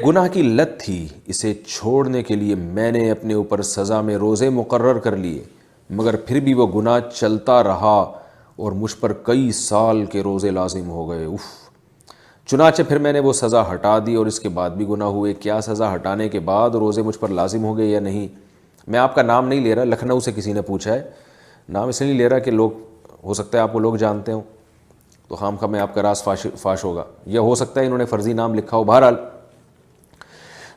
گناہ کی لت تھی، اسے چھوڑنے کے لیے میں نے اپنے اوپر سزا میں روزے مقرر کر لیے، مگر پھر بھی وہ گناہ چلتا رہا اور مجھ پر کئی سال کے روزے لازم ہو گئے۔ چنانچہ پھر میں نے وہ سزا ہٹا دی اور اس کے بعد بھی گناہ ہوئے۔ کیا سزا ہٹانے کے بعد روزے مجھ پر لازم ہو گئے یا نہیں؟ میں آپ کا نام نہیں لے رہا، لکھنؤ سے کسی نے پوچھا ہے، نام اس لیے نہیں لے رہا کہ لوگ ہو سکتا ہے آپ کو لوگ جانتے ہوں تو خام خواہ میں آپ کا راز فاش ہوگا، یا ہو سکتا ہے انہوں نے فرضی نام لکھا ہو۔ بہرحال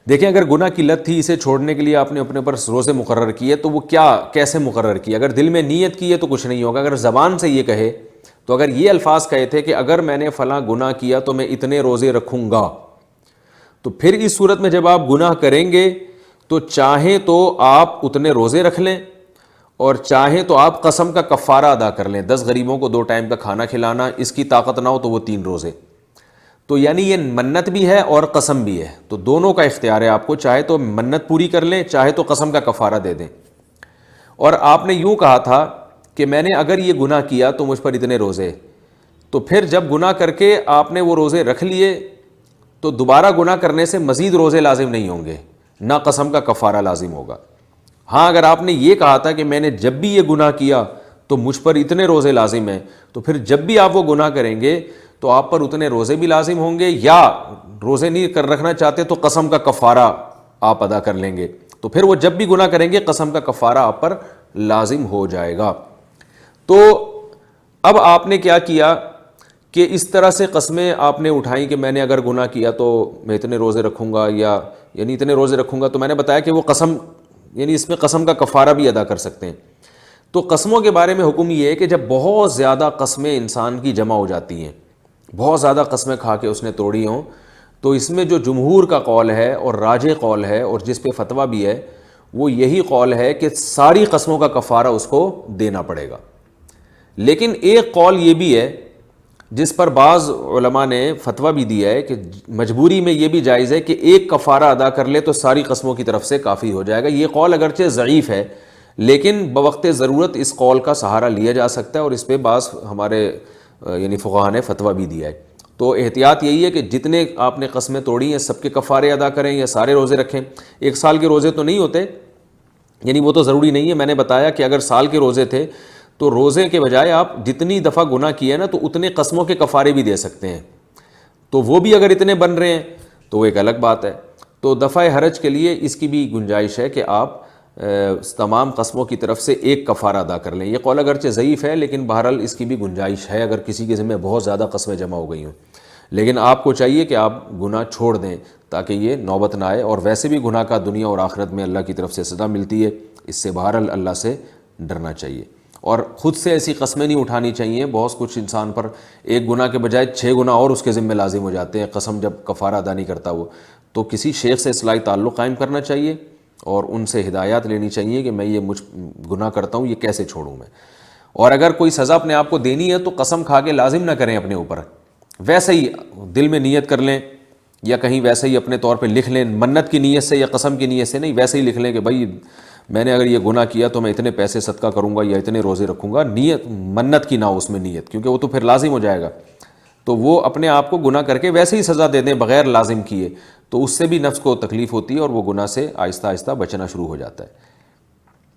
دیکھیں، اگر گناہ کی لت تھی، اسے چھوڑنے کے لیے آپ نے اپنے پر روزے مقرر کیے تو وہ کیسے مقرر کیے؟ اگر دل میں نیت کی ہے تو کچھ نہیں ہوگا، اگر زبان سے یہ کہے تو اگر یہ الفاظ کہے تھے کہ اگر میں نے فلاں گناہ کیا تو میں اتنے روزے رکھوں گا، تو پھر اس صورت میں جب آپ گناہ کریں گے تو چاہیں تو آپ اتنے روزے رکھ لیں اور چاہیں تو آپ قسم کا کفارہ ادا کر لیں، 10 غریبوں کو 2 ٹائم کا کھانا کھلانا، اس کی طاقت نہ ہو تو وہ 3 روزے۔ تو یعنی یہ منت بھی ہے اور قسم بھی ہے، تو دونوں کا اختیار ہے آپ کو، چاہے تو منت پوری کر لیں، چاہے تو قسم کا کفارہ دے دیں۔ اور آپ نے یوں کہا تھا کہ میں نے اگر یہ گناہ کیا تو مجھ پر اتنے روزے، تو پھر جب گناہ کر کے آپ نے وہ روزے رکھ لیے تو دوبارہ گناہ کرنے سے مزید روزے لازم نہیں ہوں گے، نہ قسم کا کفارہ لازم ہوگا۔ ہاں اگر آپ نے یہ کہا تھا کہ میں نے جب بھی یہ گناہ کیا تو مجھ پر اتنے روزے لازم ہیں، تو پھر جب بھی آپ وہ گناہ کریں گے تو آپ پر اتنے روزے بھی لازم ہوں گے، یا روزے نہیں کر رکھنا چاہتے تو قسم کا کفارہ آپ ادا کر لیں گے، تو پھر وہ جب بھی گناہ کریں گے قسم کا کفارہ آپ پر لازم ہو جائے گا۔ تو اب آپ نے کیا کیا کہ اس طرح سے قسمیں آپ نے اٹھائیں کہ میں نے اگر گناہ کیا تو میں اتنے روزے رکھوں گا، یا یعنی اتنے روزے رکھوں گا، تو میں نے بتایا کہ وہ قسم یعنی اس میں قسم کا کفارہ بھی ادا کر سکتے ہیں۔ تو قسموں کے بارے میں حکم یہ ہے کہ جب بہت زیادہ قسمیں انسان کی جمع ہو جاتی ہیں، بہت زیادہ قسمیں کھا کے اس نے توڑی ہوں، تو اس میں جو جمہور کا قول ہے اور راجح قول ہے اور جس پہ فتویٰ بھی ہے وہ یہی قول ہے کہ ساری قسموں کا کفارہ اس کو دینا پڑے گا۔ لیکن ایک قول یہ بھی ہے جس پر بعض علماء نے فتویٰ بھی دیا ہے کہ مجبوری میں یہ بھی جائز ہے کہ ایک کفارہ ادا کر لے تو ساری قسموں کی طرف سے کافی ہو جائے گا۔ یہ قول اگرچہ ضعیف ہے لیکن بوقت ضرورت اس قول کا سہارا لیا جا سکتا ہے، اور اس پہ بعض ہمارے یعنی فقہاء نے فتویٰ بھی دیا ہے۔ تو احتیاط یہی ہے کہ جتنے آپ نے قسمیں توڑی ہیں سب کے کفارے ادا کریں یا سارے روزے رکھیں۔ 1 سال کے روزے تو نہیں ہوتے، یعنی وہ تو ضروری نہیں ہے۔ میں نے بتایا کہ اگر سال کے روزے تھے تو روزے کے بجائے آپ جتنی دفعہ گناہ کیے نا تو اتنے قسموں کے کفارے بھی دے سکتے ہیں، تو وہ بھی اگر اتنے بن رہے ہیں تو وہ ایک الگ بات ہے۔ تو دفع حرج کے لیے اس کی بھی گنجائش ہے کہ آپ تمام قسموں کی طرف سے ایک کفارہ ادا کر لیں۔ یہ قول اگرچہ ضعیف ہے لیکن بہرحال اس کی بھی گنجائش ہے اگر کسی کے ذمہ بہت زیادہ قسمیں جمع ہو گئی ہوں۔ لیکن آپ کو چاہیے کہ آپ گناہ چھوڑ دیں تاکہ یہ نوبت نہ آئے، اور ویسے بھی گناہ کا دنیا اور آخرت میں اللہ کی طرف سے سزا ملتی ہے، اس سے بہرحال اللہ سے ڈرنا چاہیے، اور خود سے ایسی قسمیں نہیں اٹھانی چاہیے۔ بہت کچھ انسان پر ایک گناہ کے بجائے 6 گناہ اور اس کے ذمہ لازم ہو جاتے ہیں قسم جب کفارہ ادا نہیں کرتا وہ، تو کسی شیخ سے اصلاحی تعلق قائم کرنا چاہیے اور ان سے ہدایات لینی چاہیے کہ میں یہ گناہ کرتا ہوں، یہ کیسے چھوڑوں میں۔ اور اگر کوئی سزا اپنے آپ کو دینی ہے تو قسم کھا کے لازم نہ کریں اپنے اوپر، ویسے ہی دل میں نیت کر لیں یا کہیں ویسے ہی اپنے طور پہ لکھ لیں، منت کی نیت سے یا قسم کی نیت سے نہیں، ویسے ہی لکھ لیں کہ بھائی میں نے اگر یہ گناہ کیا تو میں اتنے پیسے صدقہ کروں گا یا اتنے روزے رکھوں گا، نیت منت کی نہ ہو اس میں نیت، کیونکہ وہ تو پھر لازم ہو جائے گا۔ تو وہ اپنے آپ کو گناہ کر کے ویسے ہی سزا دے دیں بغیر لازم کیے، تو اس سے بھی نفس کو تکلیف ہوتی ہے اور وہ گناہ سے آہستہ آہستہ بچنا شروع ہو جاتا ہے۔